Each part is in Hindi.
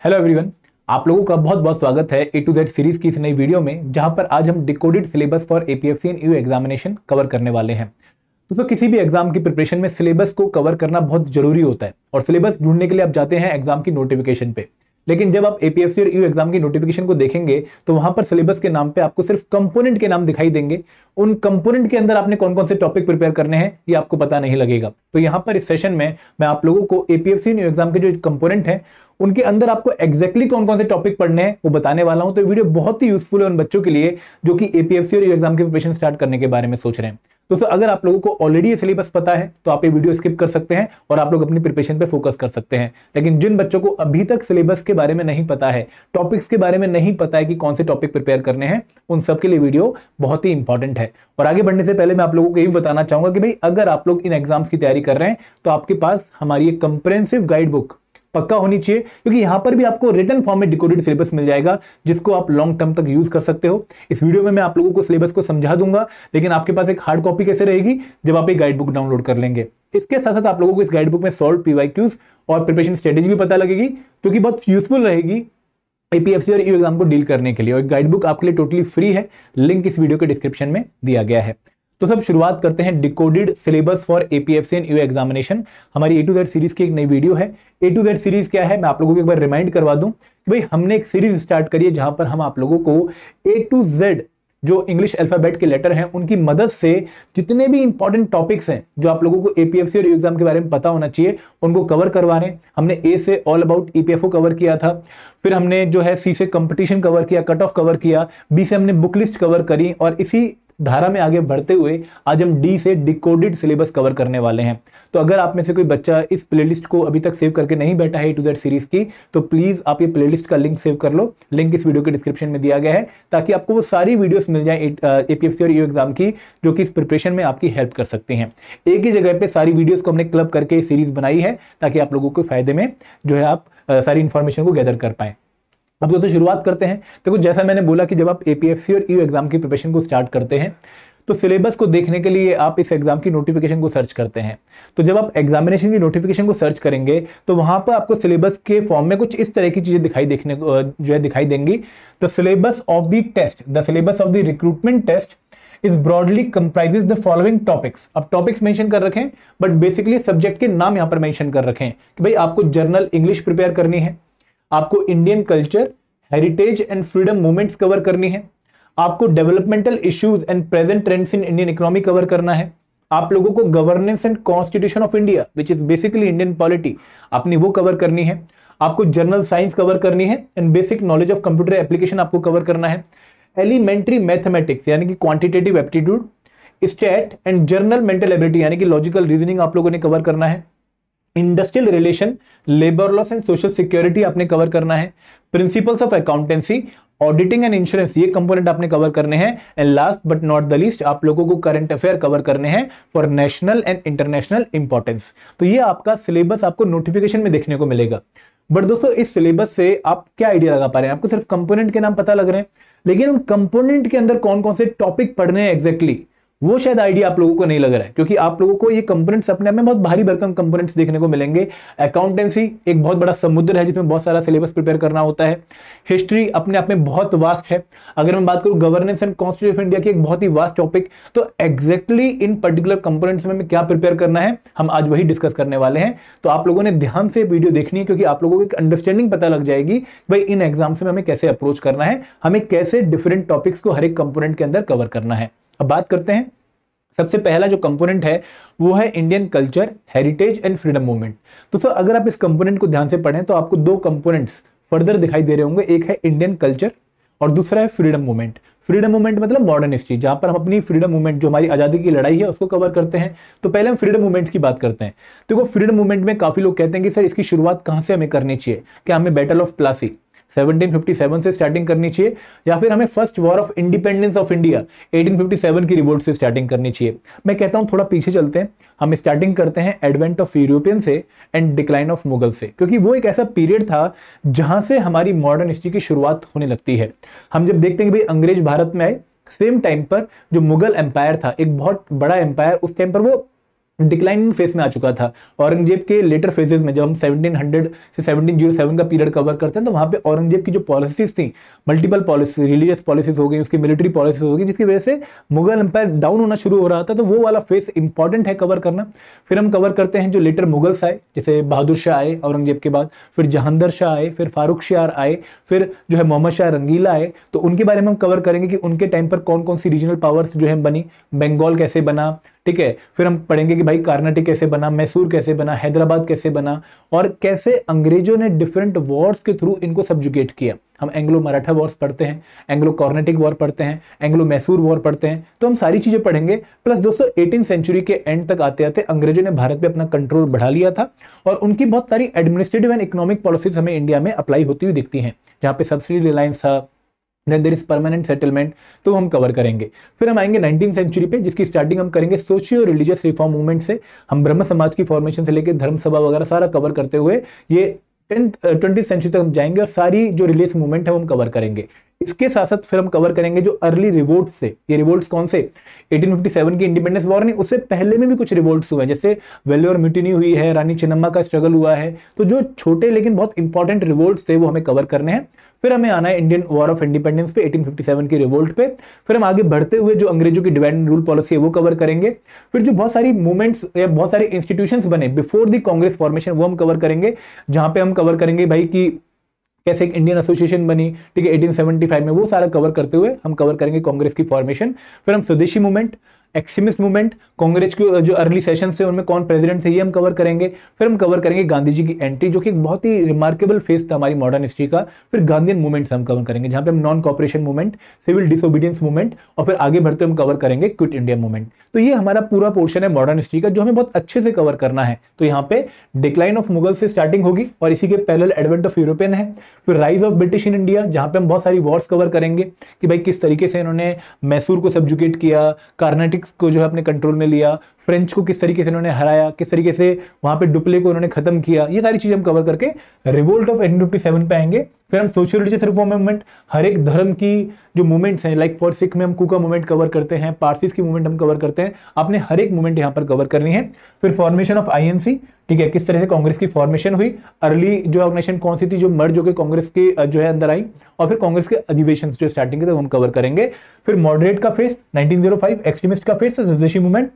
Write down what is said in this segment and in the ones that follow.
हेलो एवरीवन, आप लोगों का बहुत बहुत स्वागत है ए टू जेड सीरीज की इस नई वीडियो में, जहां पर आज हम decoded syllabus for APFC and EU examination cover करने वाले हैं। दोस्तों, किसी भी एग्जाम की प्रिपरेशन में सिलेबस को कवर करना बहुत जरूरी होता है और सिलेबस ढूंढने के लिए आप जाते हैं एग्जाम की नोटिफिकेशन पे। लेकिन जब आप एपीएफसी और ईयू एग्जाम की नोटिफिकेशन को देखेंगे तो वहां पर सिलेबस के नाम पे आपको सिर्फ कंपोनेंट के नाम दिखाई देंगे। उन कंपोनेंट के अंदर आपने कौन कौन से टॉपिक प्रिपेयर करने हैं ये आपको पता नहीं लगेगा। तो यहां पर इस सेशन में मैं आप लोगों को एपीएफसी और ईयू एग्जाम के जो कंपोनेंट हैं उनके अंदर आपको एग्जैक्टली कौन कौन से टॉपिक पढ़ने हैं वो बताने वाला हूं। तो वीडियो बहुत ही यूजफुल है उन बच्चों के लिए जो कि एपीएफसी और ईयू एग्जाम की प्रिपरेशन स्टार्ट करने के बारे में सोच रहे हैं। दोस्तों, अगर आप लोगों को ऑलरेडी ये सिलेबस पता है तो आप ये वीडियो स्किप कर सकते हैं और आप लोग अपनी प्रिपरेशन पे फोकस कर सकते हैं। लेकिन जिन बच्चों को अभी तक सिलेबस के बारे में नहीं पता है, टॉपिक्स के बारे में नहीं पता है कि कौन से टॉपिक प्रिपेयर करने हैं, उन सब के लिए वीडियो बहुत ही इंपॉर्टेंट है। और आगे बढ़ने से पहले मैं आप लोगों को ये भी बताना चाहूंगा कि भाई अगर आप लोग इन एग्जाम्स की तैयारी कर रहे हैं तो आपके पास हमारी एक कंप्रेहेंसिव गाइड बुक पक्का होनी चाहिए, क्योंकि यहां पर भी आपको रिटन फॉर्म में डिकोडेड सिलेबस मिल जाएगा जिसको आप लॉन्ग टर्म तक यूज कर सकते हो। इस वीडियो में मैं आप लोगों को सिलेबस को समझा दूंगा, लेकिन आपके पास एक हार्ड कॉपी कैसे रहेगी जब आप एक गाइड बुक डाउनलोड कर लेंगे। इसके साथ साथ आप लोगों को इस गाइड बुक में सॉल्व पीवाईक्यूज और प्रिपरेशन स्ट्रेटेजी भी पता लगेगी, जो कि बहुत यूजफुल रहेगी एपीएफसी और ईयू एग्जाम को डील करने के लिए। और गाइड बुक आपके लिए टोटली फ्री है, लिंक इस वीडियो के डिस्क्रिप्शन में दिया गया है। तो सब शुरुआत करते हैं decoded syllabus for APFC and EU examination. हमारी ए टू जेड सीरीज की एक नई वीडियो है। ए टू जेड सीरीज क्या है, मैं आप लोगों को एक बार रिमाइंड करवा दूं कि भाई हमने एक सीरीज स्टार्ट करी है जहां पर हम आप लोगों को ए टू जेड जो इंग्लिश अल्फाबेट के लेटर हैं उनकी मदद से जितने भी इंपॉर्टेंट टॉपिक्स हैं जो आप लोगों को एपीएफसी और ईयू एग्जाम के बारे में पता होना चाहिए उनको कवर करवा रहे हैं। हमने ए से ऑल अबाउट ईपीएफओ कवर किया था, फिर हमने जो है सी से कंपटीशन कवर किया, कट ऑफ कवर किया, बी से हमने बुक लिस्ट कवर करी और इसी धारा में आगे बढ़ते हुए आज हम डी से डिकोडेड सिलेबस कवर करने वाले हैं। तो अगर आप में से कोई बच्चा इस प्लेलिस्ट को अभी तक सेव करके नहीं बैठा है ए टू जेड सीरीज की, तो प्लीज आप ये प्लेलिस्ट का लिंक सेव कर लो। लिंक इस वीडियो के डिस्क्रिप्शन में दिया गया है ताकि आपको वो सारी वीडियोस मिल जाए एपीएफसी और ईयू एग्जाम की, जो कि इस प्रिपरेशन में आपकी हेल्प कर सकती हैं। एक ही जगह पे सारी वीडियोस को हमने क्लब करके सीरीज बनाई है ताकि आप लोगों को फायदे में जो है आप सारी इंफॉर्मेशन को गैदर कर पाए। अब दोस्तों शुरुआत करते हैं। देखो, जैसा मैंने बोला कि जब आप एपीएफसी और ईयू एग्जाम की प्रिपरेशन को स्टार्ट करते हैं तो सिलेबस को देखने के लिए आप इस एग्जाम की नोटिफिकेशन को सर्च करते हैं। तो जब आप एग्जामिनेशन की नोटिफिकेशन को सर्च करेंगे तो वहां पर आपको सिलेबस के फॉर्म में कुछ इस तरह की चीजें दिखाई देंगी। The syllabus of the test, the syllabus of the recruitment test is broadly comprises the following topics. अब टॉपिक्स मेंशन कर रखे हैं बट बेसिकली सब्जेक्ट के नाम यहां पर मेंशन कर रखे हैं कि भाई आपको जर्नल इंग्लिश प्रिपेयर करनी है, आपको Indian culture, heritage and freedom movements cover करनी है, आपको developmental issues and present trends in Indian economy cover करना है, आप लोगों को governance and constitution of India which is basically Indian polity अपनी वो कवर करनी है, आपको जनरल साइंस कवर करनी है and basic knowledge of computer application आपको कवर करना है, एलिमेंट्री मैथमेटिक्स यानी कि quantitative aptitude, stat and general mental ability यानी कि लॉजिकल रीजनिंग आप लोगों ने कवर करना है, industrial relation, labour laws and social security आपने कवर करना है, principles of accountancy, auditing and insurance ये कंपोनेंट आपने कवर करने हैं and last but not the least आप लोगों को करंट अफेयर कवर करने हैं for national and international importance. तो ये आपका सिलेबस आपको नोटिफिकेशन में देखने को मिलेगा। बट दोस्तों, इस सिलेबस से आप क्या आइडिया लगा पा रहे हैं? आपको सिर्फ कंपोनेंट के नाम पता लग रहे हैं, लेकिन उन कंपोनेंट के अंदर कौन कौन से टॉपिक पढ़ने हैं एग्जैक्टली वो शायद आइडिया आप लोगों को नहीं लग रहा है, क्योंकि आप लोगों को ये कंपोनेंट्स अपने आप में बहुत भारी भरकम कंपोनेंट्स देखने को मिलेंगे। अकाउंटेंसी एक बहुत बड़ा समुद्र है जिसमें बहुत सारा सिलेबस प्रिपेयर करना होता है। हिस्ट्री अपने आप में बहुत वास्ट है। अगर मैं बात करूं governance and constitution of India की, एक बहुत ही वास्ट टॉपिक। तो एग्जैक्टली इन पर्टिकुलर कंपोनेंट्स में क्या प्रिपेयर करना है हम आज वही डिस्कस करने वाले हैं। तो आप लोगों ने ध्यान से वीडियो देखनी है, क्योंकि आप लोगों को एक अंडरस्टैंडिंग पता लग जाएगी भाई इन एग्जाम्स में हमें कैसे अप्रोच करना है, हमें कैसे डिफरेंट टॉपिक्स को हर एक कंपोनेंट के अंदर कवर करना है। अब बात करते हैं, सबसे पहला जो कंपोनेंट है वो है Indian culture, heritage and freedom movement. तो अगर आप इस कंपोनेंट को ध्यान से पढ़ें तो आपको दो कंपोनेंट्स फर्दर दिखाई दे रहे होंगे, एक है इंडियन कल्चर और दूसरा है फ्रीडम मूवमेंट। फ्रीडम मूवमेंट मतलब मॉडर्न हिस्ट्री, जहां पर हम अपनी फ्रीडम मूवमेंट जो हमारी आजादी की लड़ाई है उसको कवर करते हैं। तो पहले हम फ्रीडम मूवमेंट की बात करते हैं। देखो, फ्रीडम मूवमेंट में काफी लोग कहते हैं कि सर इसकी शुरुआत कहां से हमें करनी चाहिए, क्या हमें बैटल ऑफ प्लासी 1757 से स्टार्टिंग करनी चाहिए या फिर हमें first war of independence of India 1857 की रिवोल्ट से स्टार्टिंग करनी चाहिए। मैं कहता हूं थोड़ा पीछे चलते हैं, हम स्टार्टिंग करते हैं एडवेंट ऑफ यूरोपियन से एंड डिक्लाइन ऑफ मुगल से, क्योंकि वो एक ऐसा पीरियड था जहां से हमारी मॉडर्न हिस्ट्री की शुरुआत होने लगती है। हम जब देखते हैं कि भाई अंग्रेज भारत में आए, सेम टाइम पर जो मुगल एम्पायर था, एक बहुत बड़ा एम्पायर, उस टाइम पर वो डिक्लाइन फेज में आ चुका था। औरंगजेब के लेटर फेजेस में जब हम 1700 से 1707 का पीरियड कवर करते हैं तो वहां पे औरंगजेब की जो पॉलिसीज थी, मल्टीपल पॉलिसी, रिलीजियस पॉलिसीज हो गई, उसकी मिलिट्री पॉलिसीज हो गई, जिसकी वजह से मुगल एम्पायर डाउन होना शुरू हो रहा था। तो वो वाला फेज इंपॉर्टेंट है कवर करना। फिर हम कवर करते हैं जो लेटर मुगल्स आए, जैसे बहादुर शाह आए औरंगजेब के बाद, फिर जहांगीर शाह आए, फिर फारूक शाह आए, फिर जो है मोहम्मद शाह रंगीला आए। तो उनके बारे में हम कवर करेंगे कि उनके टाइम पर कौन कौन सी रीजनल पावर्स जो है बनी, बंगाल कैसे बना, ठीक है। फिर हम पढ़ेंगे कि भाई कर्नाटक कैसे बना, मैसूर कैसे बना, हैदराबाद कैसे बना, और कैसे अंग्रेजों ने डिफरेंट वॉर्स के थ्रू इनको सब्जुगेट किया। हम एंग्लो मराठा वॉर्स पढ़ते हैं, एंग्लो कर्नाटिक वॉर पढ़ते हैं, एंग्लो मैसूर वॉर पढ़ते हैं, तो हम सारी चीजें पढ़ेंगे। प्लस दोस्तों 18वीं सेंचुरी के एंड तक आते आते अंग्रेजों ने भारत पे अपना कंट्रोल बढ़ा लिया था और उनकी बहुत सारी एडमिनिस्ट्रेटिव एंड इकोनॉमिक पॉलिसीज हमें इंडिया में अप्लाई होती हुई दिखती हैं, जहां पे सब्सिडी रिलायंस था, then there is permanent settlement, तो हम कवर करेंगे। फिर हम आएंगे 19वीं सेंचुरी पे, जिसकी स्टार्टिंग हम करेंगे सोशियो रिलीजियस रिफॉर्म मूवमेंट से। हम ब्रह्म समाज की फॉर्मेशन से लेकर धर्म सभा वगैरह सारा कवर करते हुए ये 20वीं सेंचुरी तक हम जाएंगे और सारी जो रिलीजियस मूवमेंट है वो हम कवर करेंगे। इसके साथ साथ फिर हम कवर करेंगे जो अर्ली रिवोल्ट से, ये रिवोल्ट्स कौन से, 1857 की इंडिपेंडेंस वॉर नहीं, उससे पहले में भी कुछ रिवोल्ट्स हुए हैं, जैसे वेल्लोर म्यूटिनी हुई है, रानी चिन्नम्मा का स्ट्रगल हुआ है। तो जो छोटे लेकिन बहुत इंपॉर्टेंट रिवोल्ट्स थे वो हमें कवर करने हैं। फिर हमें आना है इंडियन वॉर ऑफ इंडिपेंडेंस पे, 1857 की रिवोल्ट पे। फिर हम आगे बढ़ते हुए जो अंग्रेजों की डिवाइड एंड रूल पॉलिसी है वो कवर करेंगे। फिर जो बहुत सारी मूवमेंट्स या बहुत सारे इंस्टीट्यूशंस बने बिफोर द कांग्रेस फॉर्मेशन वो हम कवर करेंगे, जहां पे हम कवर करेंगे भाई कि कैसे एक इंडियन एसोसिएशन बनी, ठीक है, 1875 में, वो सारा कवर करते हुए हम कवर करेंगे कांग्रेस की फॉर्मेशन। फिर हम स्वदेशी मूवमेंट, एक्सट्रीमिस्ट मूवमेंट, कांग्रेस के जो अर्ली सेशन थे उनमें कौन प्रेसिडेंट थे ये हम कवर करेंगे। फिर हम कवर करेंगे गांधी जी की एंट्री, जो कि एक बहुत ही रिमार्केबल फेज था हमारी मॉडर्न हिस्ट्री का। फिर गांधीयन मूवमेंट हम कवर करेंगे, जहां पे हम non cooperation movement, civil disobedience movement, और फिर आगे बढ़ते हम कवर करेंगे क्विट इंडिया मूवमेंट। तो ये हमारा पूरा पोर्शन है मॉडर्न हिस्ट्री का, जो हमें बहुत अच्छे से कवर करना है। तो यहाँ पे डिक्लाइन ऑफ मुगल से स्टार्टिंग होगी और इसी के पैरेलल एडवेंट ऑफ यूरोपियन है। फिर rise of British in India, जहां पे हम बहुत सारी वॉर्स कवर करेंगे कि भाई किस तरीके से इन्होंने मैसूर को सब्जुकेट किया, कर्नाटिक को जो है अपने कंट्रोल में लिया, फ्रेंच को किस तरीके से इन्होंने हराया, किस तरीके से वहां पे डुप्ले को इन्होंने खत्म किया। ये सारी चीजें हम कवर करके रिवोल्ट ऑफ 1857 पे आएंगे। फिर हम सोशल रिलीजियस रिफॉर्म मूवमेंट, हर एक धर्म की जो मूवमेंट्स हैं, लाइक फॉर सिख में हम कुका मूवमेंट कवर करते हैं, पारसीज की मूवमेंट हम कवर करते हैं, आपने हर एक मूवमेंट यहां पर कवर करनी है। फिर फॉर्मेशन ऑफ आईएनसी, ठीक है, किस तरह से कांग्रेस की फॉर्मेशन हुई, अर्ली जो ऑर्गेनाइजेशन कौन सी थी जो मर्ज होकर कांग्रेस के जो है अंदर आई, और फिर कांग्रेस के अधिवेशन जो स्टार्टिंग के थे हम कवर करेंगे। फिर मॉडरेट का फेस 1905, एक्सट्रीमिस्ट का फेस स्वदेशी मूवमेंट,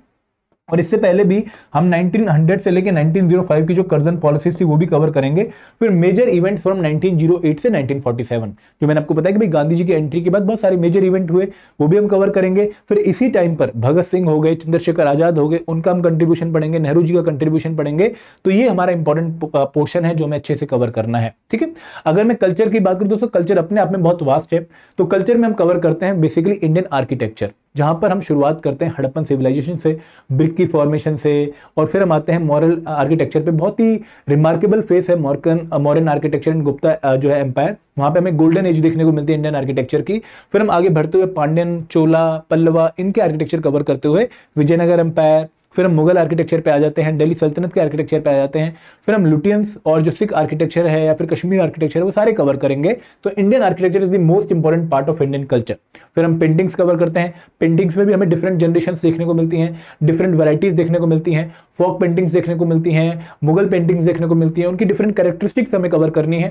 और इससे पहले भी हम 1900 से लेकर 1905 की जो कर्जन पॉलिसीज थी वो भी कवर करेंगे। फिर मेजर इवेंट्स फ्रॉम 1908 से 1947, जो मैंने आपको बताया कि भाई गांधी जी की एंट्री के बाद बहुत सारे मेजर इवेंट हुए, वो भी हम कवर करेंगे। फिर इसी टाइम पर भगत सिंह हो गए, चंद्रशेखर आजाद हो गए, उनका हम कंट्रीब्यूशन पढ़ेंगे, नेहरू जी का कंट्रीब्यूशन पढ़ेंगे। तो ये हमारा इंपॉर्टेंट पोर्शन है जो हमें अच्छे से कवर करना है, ठीक है। अगर मैं कल्चर की बात करूं दोस्तों, कल्चर अपने आप में बहुत वास्ट है। तो कल्चर में हम कवर करते हैं बेसिकली इंडियन आर्किटेक्चर, जहां पर हम शुरुआत करते हैं हड़प्पन सिविलाइजेशन से, ब्रिक की फॉर्मेशन से, और फिर हम आते हैं मॉरल आर्किटेक्चर पे। बहुत ही रिमार्केबल फेस है मॉडर्न आर्किटेक्चर इन गुप्ता जो है एम्पायर, वहां पे हमें गोल्डन एज देखने को मिलती है इंडियन आर्किटेक्चर की। फिर हम आगे बढ़ते हुए पांड्यन, चोला, पल्लवा, इनके आर्किटेक्चर कवर करते हुए विजयनगर एम्पायर, फिर हम मुगल आर्किटेक्चर पे आ जाते हैं, दिल्ली सल्तनत के आर्किटेक्चर पे आ जाते हैं, फिर हम लुटियंस और जो सिख आर्किटेक्चर है या फिर कश्मीर आर्किटेक्चर है वो सारे कवर करेंगे। तो Indian architecture is the most important part of Indian culture. फिर हम पेंटिंग्स कवर करते हैं, पेंटिंग्स में भी हमें डिफरेंट जनरेशन देखने को मिलती हैं, डिफरेंट वैरायटीज देखने को मिलती हैं, फोक पेंटिंग्स देखने को मिलती हैं, मुगल पेंटिंग्स देखने को मिलती हैं, उनकी डिफरेंट कैरेक्टरिस्टिक्स हमें कवर करनी है।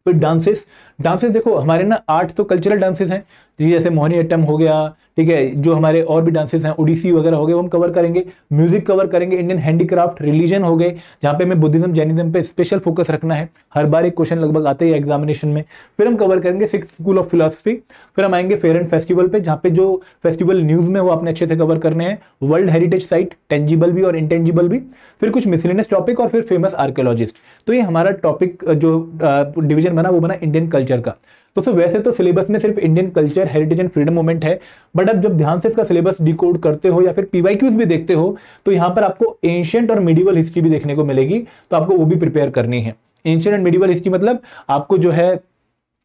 फिर डांसेस देखो हमारे ना 8 तो कल्चरल डांसेस हैं, जैसे मोहिनीअट्टम हो गया, ठीक है, जो हमारे और भी डांसेस हैं, ओडिसी वगैरह हो गए, वो हम कवर करेंगे। म्यूजिक कवर करेंगे, इंडियन हैंडीक्राफ्ट, रिलीजन हो गए, जहां पे हमें बुद्धिज्म जैनिज्म पे स्पेशल फोकस रखना है, हर बार एक क्वेश्चन लगभग आते ही एग्जामिनेशन में। फिर हम कवर करेंगे 6th स्कूल ऑफ फिलोसफी। फिर हम आएंगे फेयर एंड फेस्टिवल पे, जहां पे जो फेस्टिवल न्यूज में वो आपने अच्छे से कवर करने हैं, वर्ल्ड हेरिटेज साइट, टेंजिबल भी और इंटेंजिबल भी, फिर कुछ मिसलेनियस टॉपिक, और फिर फेमस आर्कियोलॉजिस्ट। तो ये हमारा टॉपिक जो डिवीजन बना वो बना इंडियन कल्चर का। तो वैसे तो सिलेबस में सिर्फ Indian culture, heritage and freedom movement है, बट अब जब ध्यान से इसका सिलेबस डिकोड करते हो या फिर पीवाईक्यूज भी देखते हो तो यहां पर आपको एंशिएंट और मिडिवल हिस्ट्री भी देखने को मिलेगी, तो आपको वो भी प्रिपेयर करनी है। एंशिएंट एंड मिडिवल हिस्ट्री मतलब आपको जो है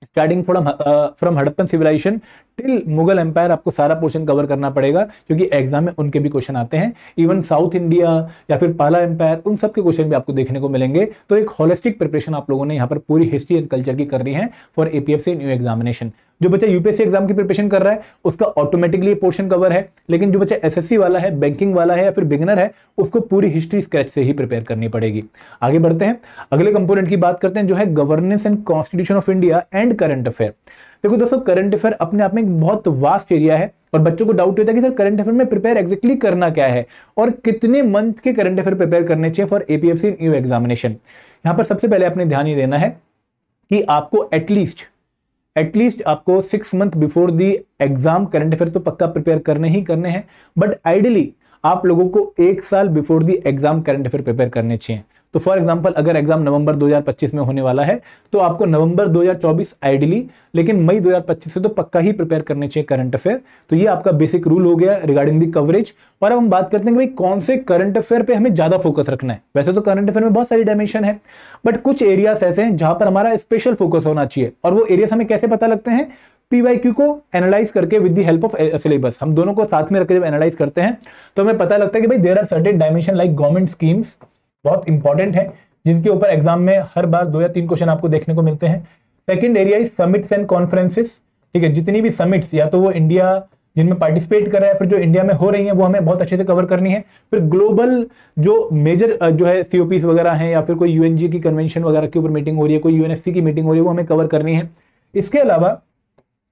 starting from Harappan civilisation till Mughal empire आपको सारा पोर्शन कवर करना पड़ेगा, क्योंकि एग्जाम में उनके भी क्वेश्चन आते हैं। इवन साउथ इंडिया या फिर पाला एम्पायर, उन सब के क्वेश्चन भी आपको देखने को मिलेंगे। तो एक होलिस्टिक प्रिपरेशन आप लोगों ने यहाँ पर पूरी हिस्ट्री एंड कल्चर की करनी है फॉर एपीएफसी न्यू एग्जामिनेशन। जो बच्चा यूपीएससी एग्जाम की प्रिपरेशन कर रहा है उसका ऑटोमेटिकली पोर्शन कवर है, लेकिन जो बच्चा एसएससी वाला है, बैंकिंग वाला है या फिर बिगिनर है, उसको पूरी हिस्ट्री स्क्रैच से ही प्रिपेयर करनी पड़ेगी। आगे बढ़ते हैं, अगले कंपोनेंट की बात करते हैं जो है governance and constitution of India and current affair. देखो दोस्तों, करंट अफेयर अपने आप में एक बहुत वास्ट एरिया है और बच्चों को डाउट होता है कि सर करंट अफेयर में प्रिपेयर एग्जैक्टली करना क्या है और कितने मंथ के करंट अफेयर प्रिपेयर करने चाहिए for APFC in EU examination. यहां पर सबसे पहले आपने ध्यान ये देना है कि आपको एटलीस्ट आपको 6 month before the exam current affair तो पक्का प्रिपेयर करने ही करने हैं, बट आइडियली आप लोगों को 1 साल before the exam current affair prepare करने चाहिए। तो फॉर एग्जांपल अगर एग्जाम नवंबर 2025 में होने वाला है तो आपको नवंबर 2024 आइडियली, लेकिन मई 2025 से तो पक्का ही प्रिपेयर करने चाहिए करंट अफेयर। तो ये आपका बेसिक रूल हो गया रिगार्डिंग दी कवरेज। और अब हम बात करते हैं कि भाई कौन से करंट अफेयर पे हमें ज्यादा फोकस रखना है। वैसे तो करंट अफेयर में बहुत सारी डायमेंशन है, बट कुछ एरियाज ऐसे हैं जहां पर हमारा स्पेशल फोकस होना चाहिए। और वो एरियाज हमें कैसे पता लगते हैं? पीवाईक्यू को एनालाइज करके with the help of syllabus. हम दोनों को साथ में रखकर जब एनालाइज करते हैं तो हमें पता लगता है कि भाई there are certain dimension like government schemes, बहुत इंपॉर्टेंट है, जिनके ऊपर एग्जाम में हर बार 2 या 3 क्वेश्चन आपको देखने को मिलते हैं। Second area is summits and conferences. ठीक है, जितनी भी समिट्स या तो वो इंडिया जिनमें पार्टिसिपेट कर रहा है, फिर जो इंडिया में हो रही है वो हमें बहुत अच्छे से कवर करनी है। फिर ग्लोबल जो मेजर जो है सीओपीस वगैरह हैं या फिर कोई यूएनजी की कन्वेंशन वगैरह के ऊपर मीटिंग हो रही है, कोई यूएनएससी की मीटिंग हो रही है, वो हमें कवर करनी है। इसके अलावा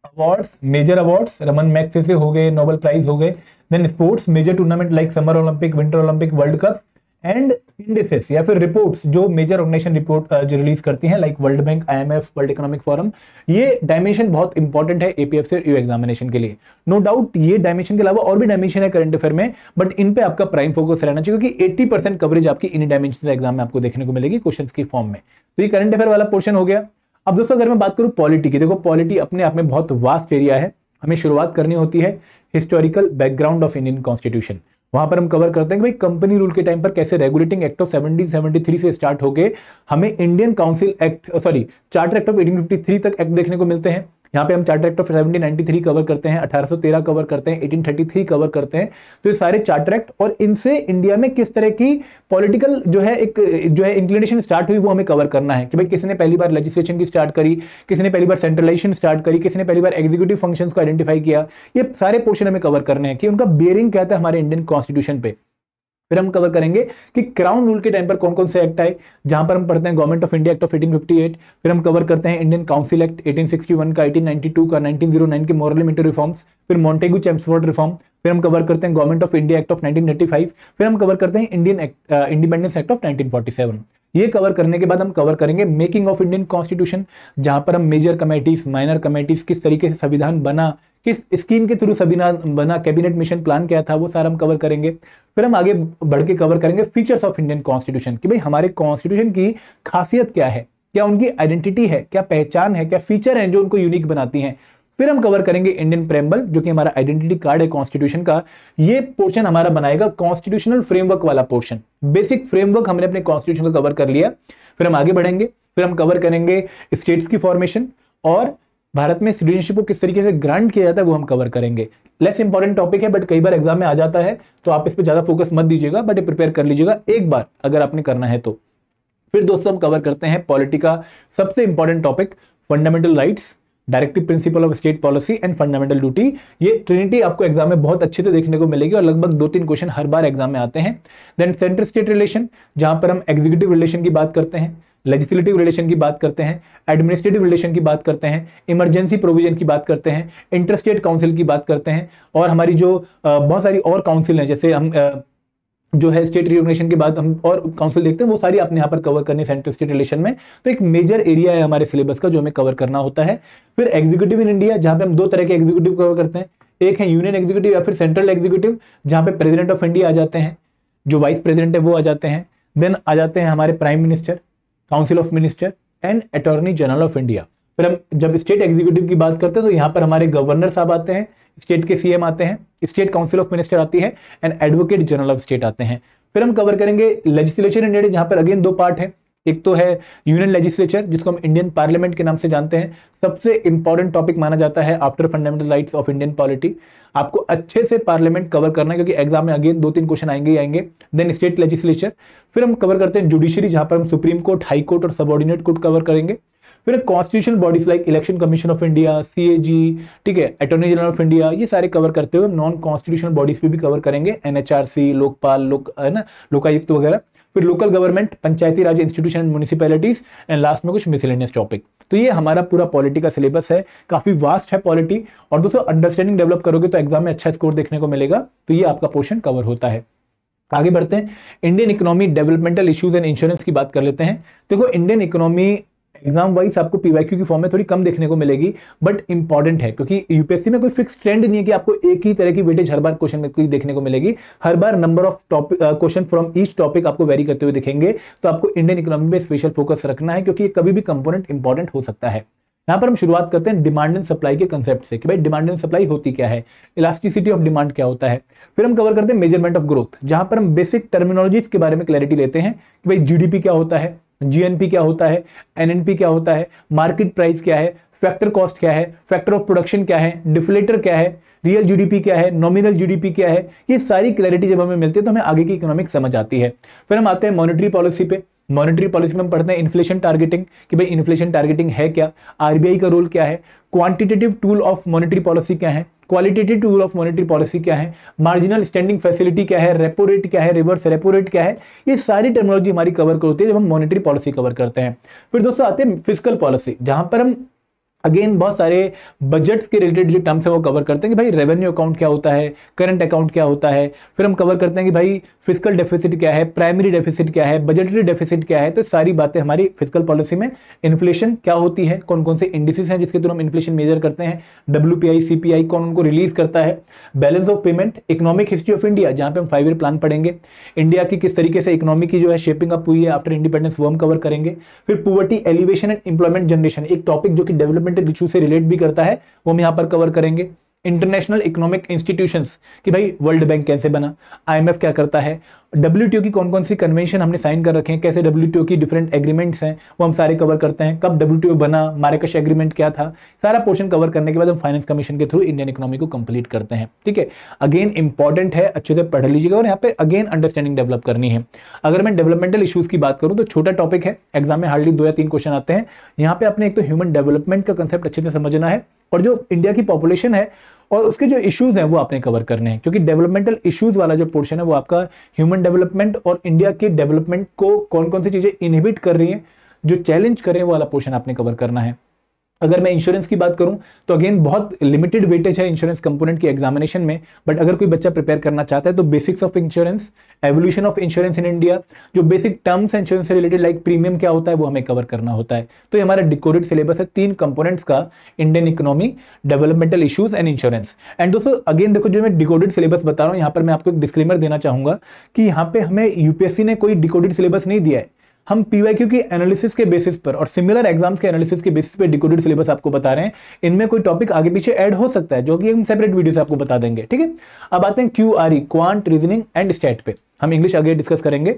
awards, major awards, Ramon Magsaysay हो गए, नोबेल प्राइज हो गए। Then sports, major tournament like summer Olympic, winter Olympic, world cup and indices या फिर रिपोर्ट्स जो मेजर ऑर्गेनाइजेशन रिपोर्ट जो रिलीज करती हैं like World Bank, IMF, World Economic Forum. ये डायमेंशन बहुत इंपॉर्टेंट है एपीएफसी ईयू एग्जामिनेशन के लिए। नो डाउट ये डायमेंशन के अलावा और भी डायमेंशन है करंट अफेयर में, बट इन पे आपका प्राइम फोकस रहना चाहिए क्योंकि 80% कवरेज आपकी इन डायमेंशन एग्जाम में आपको देखने को मिलेगी क्वेश्चन की फॉर्म में। तो ये करंट अफेयर वाला पोर्शन हो गया। अब दोस्तों अगर मैं बात करूं पॉलिटी की, देखो पॉलिटी अपने आप में बहुत वास्ट एरिया है। हमें शुरुआत करनी होती है historical background of Indian constitution. वहां पर हम कवर करते हैं कि भाई कंपनी रूल के टाइम पर कैसे रेगुलेटिंग एक्ट ऑफ 1773 से स्टार्ट होके हमें Indian council act charter act of 1853 तक एक्ट देखने को मिलते हैं। यहाँ पे हम चार्टर एक्ट ऑफ 1793 कवर करते हैं, 1813 कवर करते हैं, 1833 कवर करते हैं। तो ये सारे चार्टर एक्ट और इनसे इंडिया में किस तरह की पॉलिटिकल जो है इंक्लिनेशन स्टार्ट हुई वो हमें कवर करना है कि भाई किसने पहली बार लेजिस्लेशन की स्टार्ट करी, किसने पहली बार सेंट्रलाइजेशन स्टार्ट करी, किसने पहली बार एग्जीक्यूटिव फंक्शंस को आइडेंटिफाई किया। ये सारे पोर्शन हमें कवर करने हैं कि उनका बेयरिंग क्या था हमारे इंडियन कॉन्स्टिट्यूशन पे। फिर हम कवर करेंगे कि क्राउन रूल के टाइम पर कौन कौन से एक्ट आए, जहां पर हम पढ़ते हैं government of India act of 1858। फिर हम कवर करते हैं इंडियन काउंसिल एक्ट 1861 का, 1892 का, 1909 के मॉरल लिमिट रिफॉर्म्स, फिर मॉन्टेगू चेम्सफोर्ड रिफॉर्म। फिर हम कवर करते हैं government of India act of 1935। फिर हम कवर करते हैं इंडियन इंडिपेंडेंस एक्ट ऑफ 1947। ये कवर करने के बाद हम कवर करेंगे मेकिंग ऑफ इंडियन कॉन्स्टिट्यूशन, जहां पर हम मेजर कमेटीज, माइनर कमेटीज, किस तरीके से संविधान बना, किस स्कीम के थ्रू संविधान बना, कैबिनेट मिशन प्लान क्या था, वो सारा हम कवर करेंगे। फिर हम आगे बढ़ के कवर करेंगे फीचर्स ऑफ इंडियन कॉन्स्टिट्यूशन कि भाई हमारे कॉन्स्टिट्यूशन की खासियत क्या है, क्या उनकी आइडेंटिटी है, क्या पहचान है, क्या फीचर है जो उनको यूनिक बनाती हैं। फिर हम कवर करेंगे इंडियन प्रेम्बल जो कि हमारा आइडेंटिटी कार्ड है कॉन्स्टिट्यूशन का। ये पोर्शन हमारा बनाएगा कॉन्स्टिट्यूशनल फ्रेमवर्क वाला पोर्शन। बेसिक फ्रेमवर्क हमने अपने कॉन्स्टिट्यूशन को कवर कर लिया। फिर हम आगे बढ़ेंगे, फिर हम कवर करेंगे स्टेट्स की फॉर्मेशन और भारत में सिटीजनशिप को किस तरीके से ग्रांट किया जाता है वो हम कवर करेंगे। लेस इंपॉर्टेंट टॉपिक है बट कई बार एग्जाम में आ जाता है, तो आप इस पर ज्यादा फोकस मत दीजिएगा, बट ये प्रिपेयर कर लीजिएगा एक बार अगर आपने करना है तो। फिर दोस्तों हम कवर करते हैं पॉलिटी का सबसे important topic fundamental rights, directive principle of state policy and fundamental duty. ये ट्रिनिटी आपको एग्जाम में बहुत अच्छे से देखने को मिलेगी और लगभग 2-3 क्वेश्चन हर बार एग्जाम में आते हैं। देन सेंटर स्टेट रिलेशन, जहां पर हम एग्जीक्यूटिव रिलेशन की बात करते हैं, लेजिस्लेटिव रिलेशन की बात करते हैं, एडमिनिस्ट्रेटिव रिलेशन की बात करते हैं, इमरजेंसी प्रोविजन की बात करते हैं, इंटरस्टेट काउंसिल की बात करते हैं, और हमारी जो बहुत सारी और काउंसिल हैं, जैसे हम जो है स्टेट रियोगनाइजेशन के बाद हम और काउंसिल देखते हैं, वो सारी आपने यहाँ पर कवर करनी सेंट्रल स्टेट रिलेशन में। तो एक मेजर एरिया है हमारे सिलेबस का जो हमें कवर करना होता है। फिर एग्जीक्यूटिव इन इंडिया, जहां पे हम 2 तरह के एग्जीक्यूटिव कवर करते हैं, एक है यूनियन एग्जीक्यूटिव या फिर सेंट्रल एग्जीक्यूटिव, जहां पे प्रेसिडेंट ऑफ इंडिया आ जाते हैं, जो वाइस प्रेसिडेंट है वो आ जाते हैं। देन आ जाते हैं हमारे prime minister, council of minister and attorney general of India. फिर हम जब स्टेट एग्जीक्यूटिव की बात करते हैं तो यहाँ पर हमारे गवर्नर साहब आते हैं, स्टेट के सीएम आते हैं, स्टेट काउंसिल ऑफ मिनिस्टर आती है and advocate general of state आते हैं। फिर हम कवर करेंगे लेजिस्लेचर इन इंडिया, जहां पर अगेन 2 पार्ट है। एक तो है यूनियन लेजिस्लेचर जिसको हम इंडियन पार्लियामेंट के नाम से जानते हैं, सबसे इंपॉर्टेंट टॉपिक माना जाता है after fundamental rights of Indian polity. आपको अच्छे से पार्लियामेंट कवर करना है क्योंकि एग्जाम में अगेन 2-3 क्वेश्चन आएंगे ही आएंगे। देन स्टेट लेजिस्लेचर, फिर हम कवर करते हैं जुडिशरी, जहां पर हम सुप्रीम कोर्ट, हाई कोर्ट और सबऑर्डिनेट कोर्ट कवर करेंगे। फिर constitutional bodies like election commission of India, CAG, ठीक है, अटॉर्नी जनरल ऑफ इंडिया, ये सारे कवर करते हुए नॉन कॉन्स्टिट्यूशनल बॉडीज पे भी कवर करेंगे, एनएचआरसी, लोकपाल, है ना, लोकायुक्त वगैरह। फिर local government, Panchayati Raj institution and municipalities, and last में कुछ मिसलेनियस टॉपिक। तो ये हमारा पूरा पॉलिटी का सिलेबस है, काफी वास्ट है पॉलिटी, और दोस्तों अंडरस्टैंडिंग डेवलप करोगे तो एग्जाम में अच्छा स्कोर देखने को मिलेगा। तो ये आपका पोर्शन कवर होता है। आगे बढ़ते हैं, Indian economy, developmental issues and insurance की बात कर लेते हैं। देखो इंडियन इकोनॉमी एग्जाम वाइज आपको पीवाईक्यू की फॉर्म में थोड़ी कम देखने को मिलेगी, बट इंपॉर्टेंट है क्योंकि यूपीएससी में कोई फिक्स ट्रेंड नहीं है कि आपको एक ही तरह की वेटेज हर बार क्वेश्चन में कोई देखने को मिलेगी। हर बार number of topic question from each topic आपको वेरी करते हुए दिखेंगे। तो आपको इंडियन इकोनॉमी में स्पेशल फोकस रखना है क्योंकि कभी भी कंपोनेंट इंपॉर्टेंट हो सकता है। यहां पर हम शुरुआत करते हैं डिमांड एंड सप्लाई के कंसेप्ट से कि भाई डिमांड एंड सप्लाई होती क्या है, इलास्टिसिटी ऑफ डिमांड क्या होता है। फिर हम कवर करते हैं मेजरमेंट ऑफ ग्रोथ, जहां पर हम बेसिक टर्मिनोलॉजीज के बारे में क्लैरिटी लेते हैं कि भाई जीडीपी क्या होता है, जीएनपी क्या होता है, एनएनपी क्या होता है, मार्केट प्राइस क्या है, फैक्टर कॉस्ट क्या है, फैक्टर ऑफ प्रोडक्शन क्या है, डिफ्लेटर क्या है, रियल जीडीपी क्या है, नॉमिनल जीडीपी क्या है। ये सारी क्लैरिटी जब हमें मिलती है तो हमें आगे की इकोनॉमिक्स समझ आती है। फिर हम आते हैं मॉनेटरी पॉलिसी पे। मॉनेटरी पॉलिसी में हम पढ़ते हैं इन्फ्लेशन टारगेटिंग कि भाई इन्फ्लेशन टारगेटिंग है क्या, आरबीआई का रोल क्या है, quantitative tool of monetary policy क्या है, qualitative tool of monetary policy क्या है, मार्जिनल स्टैंडिंग फैसिलिटी क्या है, रेपो रेट क्या है, रिवर्स रेपो रेट क्या है। ये सारी टर्मिनोलॉजी हमारी कवर होती है जब हम मॉनेटरी पॉलिसी कवर करते हैं। फिर दोस्तों आते हैं फिस्कल पॉलिसी, जहां पर हम अगेन बहुत सारे बजट्स के रिलेटेड जो टर्म्स है वो कवर करते हैं कि भाई रेवेन्यू अकाउंट क्या होता है, करंट अकाउंट क्या होता है। फिर हम कवर करते हैं कि भाई फिस्कल डेफिसिट क्या है, प्राइमरी डेफिसिट क्या है, बजटरी डेफिसिट क्या है। तो सारी बातें हमारी फिस्कल पॉलिसी में, इन्फ्लेशन क्या होती है, कौन कौन से इंडिसेस हैं जिसके थ्रू हम इन्फ्लेशन मेजर करते हैं, डब्ल्यूपीआई, सीपीआई, कौन उनको रिलीज करता है, balance of payment, economic history of India जहां पे हम 5 ईयर प्लान पढ़ेंगे, इंडिया की किस तरीके से इकोनॉमी की जो है शेपिंग अप हुई है आफ्टर इंडिपेंडेंस, वो हम कवर करेंगे। फिर पुवर्टी एलिवेशन एंड एम्प्लॉयमेंट जनरेशन, एक टॉपिक जो कि डेवलपमेंटल इशू से रिलेट भी करता है, वो हम यहां पर कवर करेंगे। इंटरनेशनल इकोनॉमिक इंस्टीट्यूशंस कि भाई वर्ल्ड बैंक कैसे बना, आईएमएफ क्या करता है, डब्ल्यूटीओ की कौन कौन सी कन्वेंशन हमने साइन कर रखे हैं, कैसे डब्ल्यूटीओ की डिफरेंट एग्रीमेंट्स हैं, वो हम सारे कवर करते हैं। कब डब्ल्यूटीओ बना, मार्राकेश एग्रीमेंट क्या था, सारा पोर्शन कवर करने के बाद हम फाइनेंस कमीशन के थ्रू इंडियन इकोनॉमी को कंप्लीट करते हैं। ठीक है, अगेन इंपॉर्टेंट है, अच्छे से पढ़ लीजिएगा और यहाँ पे अगेन अंडरस्टैंडिंग डेवलप करनी है। अगर मैं डेवलपमेंटल इश्यूज की बात करूं तो छोटा टॉपिक है, एग्जाम में हार्डली 2 या 3 क्वेश्चन आते हैं। यहाँ पे आपने एक तो ह्यूमन डेवलपमेंट का कंसेप्ट अच्छे से समझना है और जो इंडिया की पॉपुलेशन है और उसके जो इश्यूज हैं वो आपने कवर करने हैं, क्योंकि डेवलपमेंटल इश्यूज वाला जो पोर्शन है वो आपका ह्यूमन डेवलपमेंट और इंडिया के डेवलपमेंट को कौन कौन सी चीजें इनहिबिट कर रही हैं, जो चैलेंज कर रहे हैं, वो वाला पोर्शन आपने कवर करना है। अगर मैं इंश्योरेंस की बात करूं तो अगेन बहुत लिमिटेड वेटेज है इंश्योरेंस कंपोनेंट की एग्जामिनेशन में, बट अगर कोई बच्चा प्रिपेयर करना चाहता है तो basics of insurance, evolution of insurance in India, जो बेसिक टर्म्स इंश्योरेंस से रिलेटेड लाइक प्रीमियम क्या होता है वो हमें कवर करना होता है। तो ये हमारा डिकोडेड सिलेबस है 3 कंपोनेंट्स का, Indian economy, developmental issues and insurance. And दोस्तों अगेन देखो, जो मैं डिकोडेड सिलेबस बता रहा हूं, यहाँ पर मैं आपको एक डिस्क्लेमर देना चाहूंगा कि यहाँ पे हमें यूपीएससी ने कोई डिकोडेड सिलेबस नहीं दिया है। हम पीवाईक्यू की एनालिसिस के बेसिस पर और सिमिलर एग्जाम्स के एनालिसिस के बेसिस पे डिकोडेड सिलेबस आपको बता रहे हैं। इनमें कोई टॉपिक आगे पीछे ऐड हो सकता है जो कि हम सेपरेट वीडियो से आपको बता देंगे। ठीक है, अब आते हैं क्यूआरई, क्वांट, रीजनिंग एंड स्टैट पे। हम इंग्लिश आगे डिस्कस करेंगे।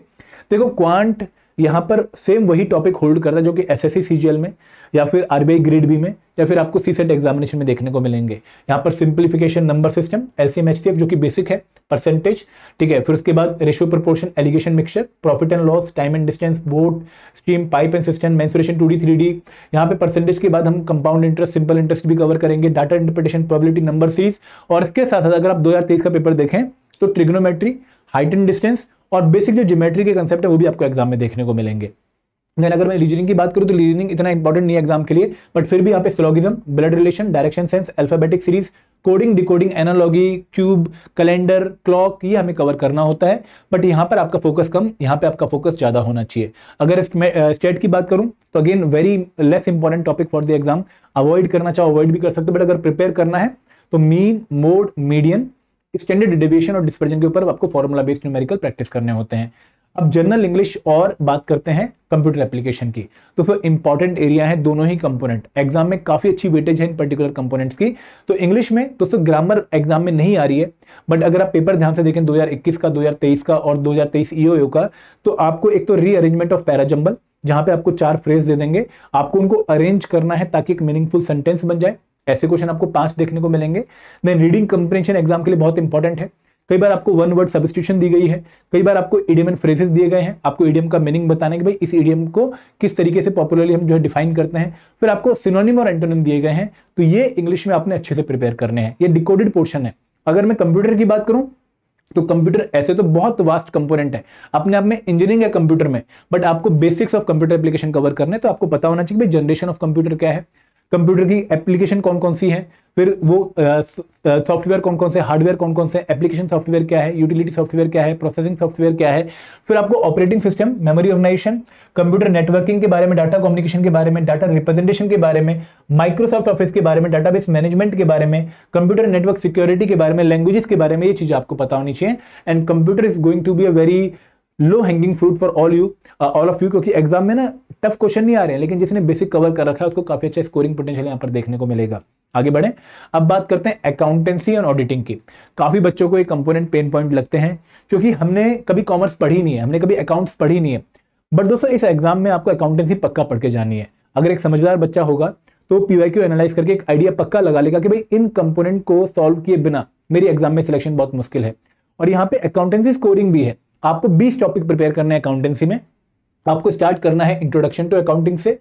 देखो क्वांट यहां पर सेम वही टॉपिक होल्ड करता है जो कि एसएससी सीजीएल में या फिर आरबीआई ग्रेड बी में या फिर आपको सीसेट एग्जामिनेशन में देखने को मिलेंगे। यहां पर simplification, number system, LCM HCF जो कि बेसिक है, परसेंटेज, ठीक है। फिर उसके बाद ratio proportion, alligation mixture, profit and loss, time and distance, boat, stream, pipe and system, mensuration, 2D 3D। यहाँ पे परसेंटेज के बाद हम कंपाउंड इंटरेस्ट, सिंपल इंटरेस्ट भी कवर करेंगे, data interpretation, probability, number series. और इसके साथ साथ अगर आप 2023 का पेपर देखें तो ट्रिग्नोमेट्री, हाइट एंड डिस्टेंस और बेसिक जो ज्योमेट्री के कंसेप्ट है वो भी आपको एग्जाम में देखने को मिलेंगे। देन अगर मैं रीजनिंग की बात करूं तो रीजनिंग इतना इंपॉर्टेंट नहीं है एग्जाम के लिए, बट फिर भी यहाँ पे syllogism, blood relation, direction sense, alphabetic series, coding, decoding, analogy, cube, calendar, clock, ये हमें कवर करना होता है। बट यहाँ पर आपका फोकस कम, यहाँ पे आपका फोकस ज्यादा होना चाहिए। अगर स्टेट की बात करूं तो again very less important topic for the exam, avoid करना चाहो अवॉइड भी कर सकते हो, बट अगर प्रिपेयर करना है तो mean, mode, median, standard deviation और डिस्पर्जन के ऊपर आपको फॉर्मूला बेस्ड न्यूमेरिकल प्रैक्टिस करने होते हैं। अब जनरल इंग्लिश और बात करते हैं कंप्यूटर एप्लीकेशन की। तो फिर इंपॉर्टेंट एरिया है दोनों ही कंपोनेंट, एग्जाम में काफी अच्छी वेटेज है इन पर्टिकुलर कंपोनेंट्स की। तो इंग्लिश में दोस्तों ग्रामर एग्जाम में नहीं आ रही है, बट अगर आप पेपर ध्यान से देखें 2021 का, 2023 का और 2023 ईओयू का, तो आपको एक तो रीअरेंजमेंट ऑफ पैराजंबल, जहां पे आपको 4 फ्रेज दे देंगे, आपको उनको अरेंज करना है ताकि एक मीनिंगफुल सेंटेंस बन जाए। ऐसे क्वेश्चन आपको 5 देखने को मिलेंगे। देन रीडिंग कंप्रेंशन एग्जाम के लिए बहुत इंपॉर्टेंट है, कई बार आपको वन वर्ड सब्स्टिट्यूशन दी गई है, कई बार आपको इडियम एंड फ्रेजेस दिए गए हैं, आपको इडियम का मीनिंग बताने कि भाई इस इडियम को किस तरीके से पॉपुलरली हम जो है डिफाइन करते हैं, फिर आपको सिनोनिम और एंटोनिम दिए गए हैं। तो ये इंग्लिश में आपने अच्छे से प्रिपेयर करने हैं, ये डिकोडेड पोर्शन है। अगर मैं कंप्यूटर की बात करूं तो कंप्यूटर ऐसे तो बहुत वास्ट कंपोनेंट है, अपने आप में इंजीनियरिंग है कंप्यूटर में, बट आपको basics of computer application cover करने, तो आपको पता होना चाहिए भाई जनरेशन ऑफ कंप्यूटर क्या है, कंप्यूटर की एप्लीकेशन कौन कौन सी है, फिर वो सॉफ्टवेयर कौन कौन से, हार्डवेयर कौन कौन से, एप्लीकेशन सॉफ्टवेयर क्या है, यूटिलिटी सॉफ्टवेयर क्या है, प्रोसेसिंग सॉफ्टवेयर क्या है, फिर आपको operating system, memory organisation, computer networking के बारे में, डाटा कम्युनिकेशन के बारे में, डाटा रिप्रेजेंटेशन के बारे में, माइक्रोसॉफ्ट ऑफिस के बारे में, डाटाबेस मैनेजमेंट के बारे में, कंप्यूटर नेटवर्क सिक्योरिटी के बारे में, लैंग्वेजेस के बारे में, ये चीज आपको पता होनी चाहिए। And computer is going to be a very low hanging fruit for all of you, क्योंकि एग्जाम में ना टफ क्वेश्चन नहीं आ रहे हैं, लेकिन जिसने बेसिक कवर कर रखा है उसको काफी अच्छा स्कोरिंग पोटेंशियल यहाँ पर देखने को मिलेगा। आगे बढ़े, अब बात करते हैं अकाउंटेंसी और ऑडिटिंग की। काफी बच्चों को ये कंपोनेंट पेन पॉइंट लगते हैं, क्योंकि हमने कभी कॉमर्स पढ़ी नहीं है, हमने कभी अकाउंट्स पढ़ी नहीं है, बट दोस्तों इस एग्जाम में आपको अकाउंटेंसी पक्का पढ़ के जानी है। अगर एक समझदार बच्चा होगा तो पीवाईक्यू एनालाइज करके एक आइडिया पक्का लगा लेगा कि भाई इन कंपोनेंट को सॉल्व किए बिना मेरी एग्जाम में सिलेक्शन बहुत मुश्किल है। और यहाँ पे अकाउंटेंसी स्कोरिंग भी है, आपको 20 टॉपिक प्रिपेयर करने हैं अकाउंटेंसी में। आपको स्टार्ट करना है इंट्रोडक्शन टू अकाउंटिंग से,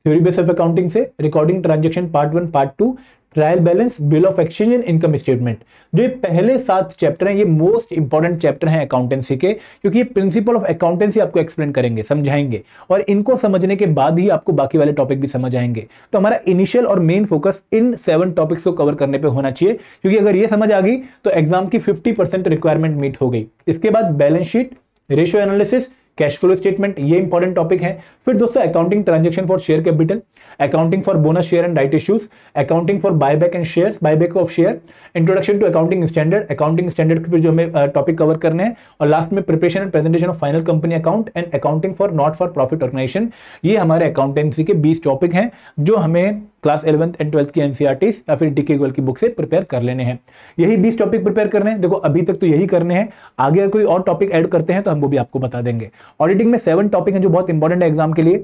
थ्योरी बेस ऑफ अकाउंटिंग से, recording transaction part 1 part 2, trial balance, bill of exchange and income statement. जो ये पहले 7 चैप्टर हैं, ये मोस्ट इंपॉर्टेंट चैप्टर हैं अकाउंटेंसी के, क्योंकि ये प्रिंसिपल ऑफ अकाउंटेंसी आपको एक्सप्लेन करेंगे, समझाएंगे, और इनको समझने के बाद ही आपको बाकी वाले टॉपिक भी समझ आएंगे। तो हमारा इनिशियल और मेन फोकस इन 7 टॉपिक्स को कवर करने पे होना चाहिए, क्योंकि अगर ये समझ आ गई तो एग्जाम की 50% रिक्वायरमेंट मीट हो गई। इसके बाद balance sheet, ratio analysis, cash flow statement, ये इंपॉर्टेंट टॉपिक है। फिर दोस्तों accounting transaction for share capital, accounting for bonus share and right issues, accounting for buyback and shares, buyback of share, introduction to accounting standard के जो हमें टॉपिक कवर करने हैं, और लास्ट में preparation and presentation of final company account and accounting for not for profit organisation. ये हमारे अकाउंटेंसी के 20 टॉपिक हैं जो हमें क्लास 11th एंड 12th की एनसीईआरटीज या फिर डीके गोयल की बुक से प्रिपेयर कर लेने हैं। यही 20 टॉपिक प्रिपेयर करने हैं। देखो अभी तक तो यही करने हैं, आगे अगर कोई और टॉपिक ऐड करते हैं तो हम वो भी आपको बता देंगे। ऑडिटिंग में 7 टॉपिक हैं जो बहुत इंपॉर्टेंट है एग्जाम के लिए।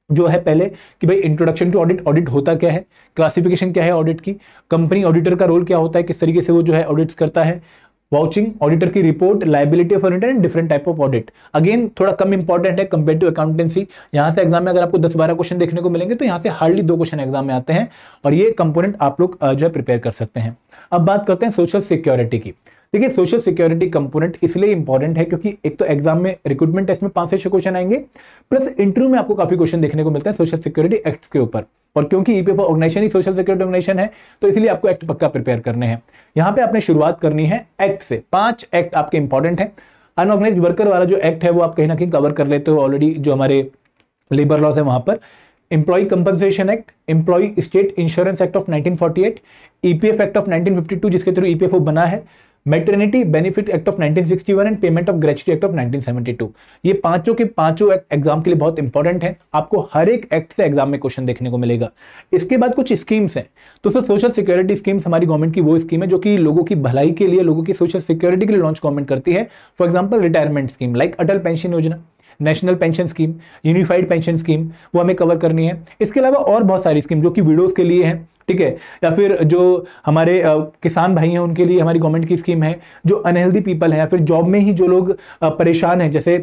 जो है पहले कि भाई इंट्रोडक्शन टू ऑडिट, ऑडिट होता क्या है, क्लासिफिकेशन क्या है ऑडिट की, कंपनी ऑडिटर का रोल क्या होता है, किस तरीके से वो जो है ऑडिट्स करता है, वाउचिंग, ऑडिटर की report, liability of auditor and different type of audit. Again थोड़ा कम इंपॉर्टेंट है कंपेयर टू अकाउंटेंसी। यहां से एग्जाम में अगर आपको 10-12 क्वेश्चन देखने को मिलेंगे तो यहां से हार्डली 2 क्वेश्चन एग्जाम में आते हैं, और ये कंपोनेंट आप लोग जो है प्रिपेयर कर सकते हैं। अब बात करते हैं सोशल सिक्योरिटी की। देखिए सोशल सिक्योरिटी कंपोनेंट इसलिए इंपॉर्टेंट है क्योंकि एक तो एग्जाम में रिक्रूटमेंट टेस्ट में 5 से 6 क्वेश्चन आएंगे, प्लस इंटरव्यू में आपको काफी क्वेश्चन देखने को मिलते हैं सोशल सिक्योरिटी एक्ट्स के ऊपर। और क्योंकि ईपीएफओ ऑर्गेनाइजेशन ही सोशल सिक्योरिटी ऑर्गेनाइजेशन है तो इसलिए आपको एक्ट पक्का प्रिपेयर करने हैं। यहां पे आपने शुरुआत करनी है एक्ट से। 5 एक्ट आपके इंपॉर्टेंट है। अनऑर्गेनाइज्ड वर्कर वाला जो एक्ट है वो आप कहीं ना कहीं कवर कर लेते हो ऑलरेडी, जो हमारे लेबर लॉज है वहां पर। Employee compensation act, employee state insurance act of 1948, EPF act of 1952 जिसके थ्रू ईपीएफओ बना है, maternity benefit act of 1961 and payment of gratuity act of 1972। ये पांचों के पांचों एक्ट एग्जाम के लिए बहुत इंपॉर्टेंट है। आपको हर एक एक्ट से एग्जाम में क्वेश्चन देखने को मिलेगा। इसके बाद कुछ स्कीम्स हैं। तो सोशल सिक्योरिटी स्कीम्स हमारी गवर्नमेंट की वो स्कीम है जो कि लोगों की भलाई के लिए, लोगों की सोशल सिक्योरिटी के लिए लॉन्च गवर्नमेंट करती है। For example retirement scheme like Atal pension Yojana, national pension scheme, unified pension scheme, वो हमें कवर करनी है। इसके अलावा और बहुत सारी स्कीम जो कि विडोज के लिए हैं, ठीक है, या फिर जो हमारे किसान भाई हैं उनके लिए हमारी गवर्नमेंट की स्कीम है। जो अनहेल्दी पीपल है या फिर जॉब में ही जो लोग परेशान हैं, जैसे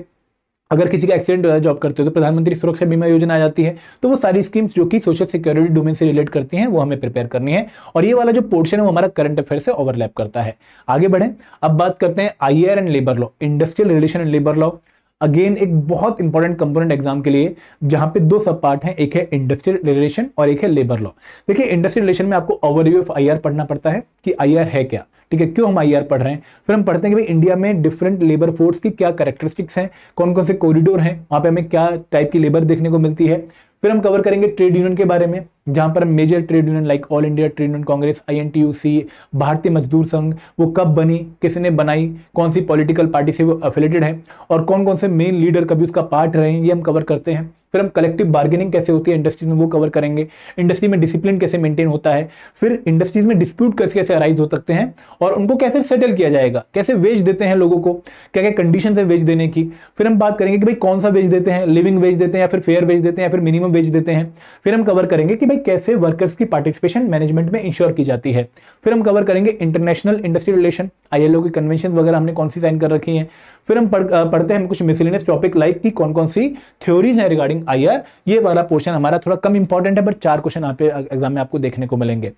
अगर किसी का एक्सीडेंट हो जाए जॉब करते हो तो प्रधानमंत्री सुरक्षा बीमा योजना आ जाती है। तो वो सारी स्कीम्स जो कि सोशल सिक्योरिटी डोमेन से रिलेट करती हैं वो हमें प्रिपेयर करनी है। और ये वाला जो पोर्शन है वो हमारा करंट अफेयर से ओवरलैप करता है। आगे बढ़े, अब बात करते हैं IR and labour law, industrial relation and labour law. Again एक बहुत इंपॉर्टेंट कंपोनेंट एग्जाम के लिए, जहां पे 2 सब पार्ट हैं, एक है इंडस्ट्रियल रिलेशन और एक है लेबर लॉ। देखिए इंडस्ट्रियल रिलेशन में आपको ओवरव्यू ऑफ आईआर पढ़ना पड़ता है कि आईआर है क्या, ठीक है, क्यों हम आईआर पढ़ रहे हैं। फिर हम पढ़ते हैं कि भाई इंडिया में डिफरेंट लेबर फोर्स की क्या कैरेक्टरिस्टिक्स हैं, कौन कौन से कॉरिडोर हैं, वहां पे हमें क्या टाइप की लेबर देखने को मिलती है। फिर हम कवर करेंगे ट्रेड यूनियन के बारे में, जहां पर major trade union like all India trade union congress, INTUC, Bharatiya Mazdoor संघ, वो कब बनी, किसने बनाई, कौन सी पॉलिटिकल पार्टी से वो एफिलेटेड है, और कौन कौन से मेन लीडर कभी उसका पार्ट रहे हैं, ये हम कवर करते हैं। फिर हम कलेक्टिव बार्गेनिंग कैसे होती है इंडस्ट्रीज में वो कवर करेंगे, इंडस्ट्री में डिसिप्लिन कैसे मेंटेन होता है, फिर इंडस्ट्रीज में डिस्प्यूट कैसे अराइज हो सकते हैं और उनको कैसे सेटल किया जाएगा, कैसे वेज देते हैं लोगों को, क्या क्या कंडीशन है वेज देने की। फिर हम बात करेंगे कि भाई कौन सा वेज देते हैं, लिविंग वेज देते हैं या फिर फेयर वेज देते हैं या फिर मिनिमम वेज देते हैं। फिर हम कवर करेंगे कि भाई कैसे वर्कर्स की पार्टिसिपेशन मैनेजमेंट में इंश्योर की जाती है। फिर हम कवर करेंगे इंटरनेशनल इंडस्ट्रियल रिलेशन, ILO की कन्वेंशन वगैरह हमने कौन सी साइन कर रखी है। फिर हम पढ़ते हैं कुछ मिसलेनियस टॉपिक लाइक कि कौन कौन सी थ्योरीज है रिगार्डिंग IR। ये वाला पोर्शन हमारा थोड़ा कम इंपॉर्टेंट है, बट 4 क्वेश्चन आप एग्जाम में आपको देखने को मिलेंगे।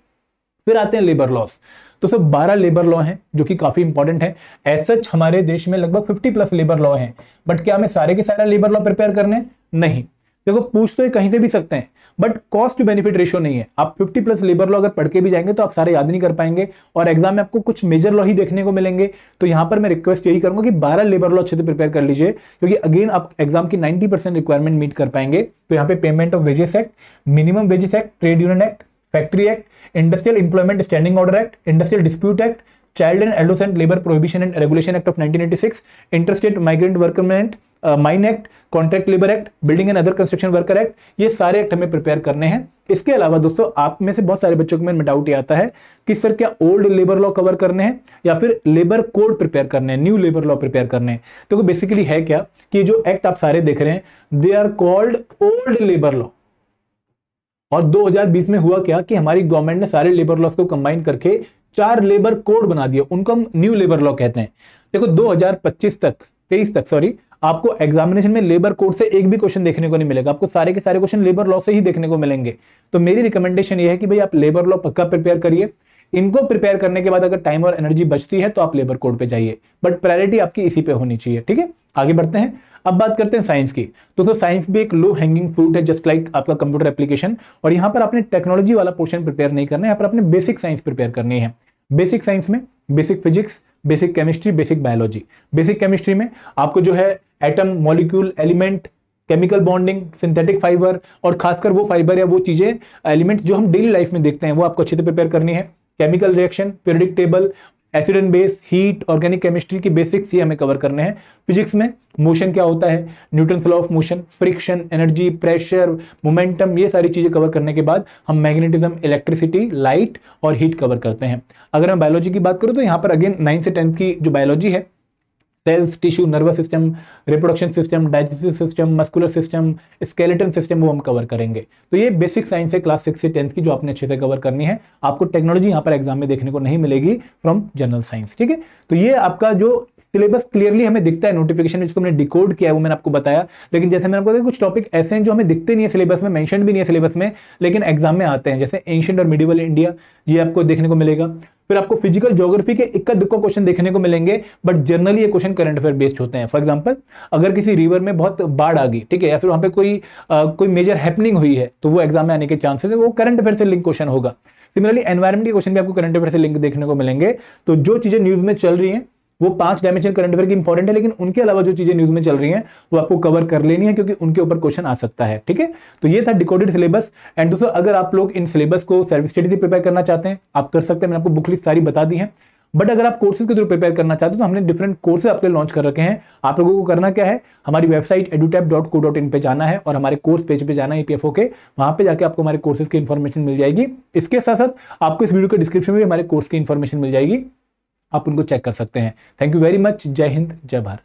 फिर आते हैं लेबर लॉस। तो सब 12 लेबर लॉ हैं जो कि काफी इंपॉर्टेंट है। एज सच हमारे देश में लगभग 50+ लेबर लॉ हैं, बट क्या हमें सारे के सारे लेबर लॉ प्रिपेयर करने? नहीं। देखो पूछ तो ये कहीं से भी सकते हैं, but cost to benefit ratio नहीं है। आप 50+ लेबर लॉ अगर पढ़ के भी जाएंगे तो आप सारे याद नहीं कर पाएंगे और एग्जाम में आपको कुछ मेजर लॉ ही देखने को मिलेंगे। तो यहां पर मैं रिक्वेस्ट यही करूंगा कि 12 लेबर लॉ अच्छे से प्रिपेयर कर लीजिए, क्योंकि अगेन आप एग्जाम की 90% रिक्वायरमेंट मीट कर पाएंगे। तो यहाँ पे payment of wages act, minimum wages act, trade union act, factory act, industrial employment standing order act, industrial dispute act, child and adolescent labour prohibition and regulation act of 1986, interstate migrant worker mine act, contract labour act, building and other construction worker act, ये सारे एक्ट हमें प्रिपेयर करने हैं। इसके अलावा दोस्तों आप में से बहुत सारे बच्चों को में डाउट ये आता है कि सर क्या ओल्ड लेबर लॉ कवर करने हैं या फिर लेबर कोड प्रिपेयर करने हैं, न्यू लेबर लॉ प्रिपेयर करने हैं। तो बेसिकली है क्या कि जो एक्ट आप सारे देख रहे हैं they are called old labour law. और 2020 में हुआ क्या कि हमारी गवर्नमेंट ने सारे लेबर लॉ को कंबाइन करके 4 लेबर कोड बना दिया, उनको हम न्यू लेबर लॉ कहते हैं। देखो 23 तक सॉरी, आपको एग्जामिनेशन में लेबर कोड से एक भी क्वेश्चन देखने को नहीं मिलेगा, आपको सारे के सारे क्वेश्चन लेबर लॉ से ही देखने को मिलेंगे। तो मेरी रिकमेंडेशन ये है कि भाई आप लेबर लॉ पक्का प्रिपेयर करिए। इनको प्रिपेयर करने के बाद अगर टाइम और एनर्जी बचती है तो आप लेबर कोड पे जाइए, बट प्रायोरिटी आपकी इसी पे होनी चाहिए। ठीक है, आगे बढ़ते हैं। अब बात करते हैं साइंस की। तो साइंस भी एक लो हैंगिंग फ्रूट है, जस्ट लाइक आपका कंप्यूटर एप्लीकेशन। और यहां पर आपने टेक्नोलॉजी वाला पोर्शन प्रिपेयर नहीं करना है, यहाँ पर आपने बेसिक साइंस प्रिपेयर करनी है। बेसिक साइंस में basic physics, basic chemistry, basic biology. Basic chemistry में आपको जो है atom, molecule, element, chemical bonding, synthetic fibre और खासकर वो फाइबर या वो चीजें, एलिमेंट जो हम डेली लाइफ में देखते हैं वो आपको अच्छे से प्रिपेयर करनी है। Chemical reaction, periodic table, acid and base, heat, organic chemistry की बेसिक्स ये हमें कवर करने हैं। फिजिक्स में मोशन क्या होता है, Newton law of motion, friction, energy, pressure, momentum, ये सारी चीजें कवर करने के बाद हम मैग्नेटिज्म, इलेक्ट्रिसिटी, लाइट और हीट कवर करते हैं। अगर मैं बायोलॉजी की बात करूं तो यहाँ पर अगेन 9 से 10 की जो बायोलॉजी है, cells, tissue, nervous system, reproduction system, digestive system, muscular system, skeleton system, वो हम कवर करेंगे। तो ये बेसिक साइंस है क्लास 6 से 10th की, जो आपने अच्छे से कवर करनी है। आपको टेक्नोलॉजी यहाँ पर एग्जाम में देखने को नहीं मिलेगी फ्रॉम जनरल साइंस। ठीक है, तो ये आपका जो सिलेबस क्लियरली हमें दिखता है नोटिफिकेशन में, जिसको हमने डिकोड किया है वो मैंने आपको बताया। लेकिन जैसे मैंने आपको बताया कुछ टॉपिक ऐसे हैं जो हमें दिखते नहीं है सिलेबस में, मेंशन भी नहीं है सिलेबस में, लेकिन एग्जाम में आते हैं, जैसे एंशिएंट और मिडिवल इंडिया, ये आपको देखने को मिलेगा। फिर आपको फिजिकल ज्योग्राफी के इक्का दुक्का क्वेश्चन देखने को मिलेंगे, बट जनरली ये क्वेश्चन करंट अफेयर बेस्ड होते हैं। फॉर एग्जांपल अगर किसी रिवर में बहुत बाढ़ आ गई, ठीक है, या फिर वहां पे कोई मेजर हैपनिंग हुई है, तो वो एग्जाम में आने के चांसेस है, वो करंट अफेयर से लिंक क्वेश्चन होगा। सिमिलरली एनवायरमेंट के क्वेश्चन भी आपको करंट अफेयर से लिंक देखने को मिलेंगे। तो जो चीजें न्यूज में चल रही हैं वो 5 डायमेंशन करंट अफेयर की इंपॉर्टेंट है, लेकिन उनके अलावा जो चीजें न्यूज में चल रही हैं वो आपको कवर कर लेनी है, क्योंकि उनके ऊपर क्वेश्चन आ सकता है। ठीक है, तो ये था डिकोडेड सिलेबस। एंड दोस्तों अगर आप लोग इन सिलेबस को सेल्फ स्टडी से प्रिपेयर करना चाहते हैं आप कर सकते हैं, मैंने आपको बुक लिस्ट सारी बता दी है। बट अगर आप कोर्सेज के थ्रू प्रिपेयर करना चाहते हो तो हमने डिफरेंट कोर्सेज आपके लॉन्च कर रखे हैं। आप लोगों को करना क्या है, हमारी वेबसाइट edutap.co.in पे जाना है और हमारे कोर्स पेज पे जाना है EPFO के, वहां पे जाके आपको हमारे कोर्सेज की इंफॉर्मेशन मिल जाएगी। इसके साथ साथ आपको इस वीडियो के डिस्क्रिप्शन में भी हमारे कोर्स की इंफॉर्मेशन मिल जाएगी, आप उनको चेक कर सकते हैं। Thank you very much. जय हिंद, जय भारत।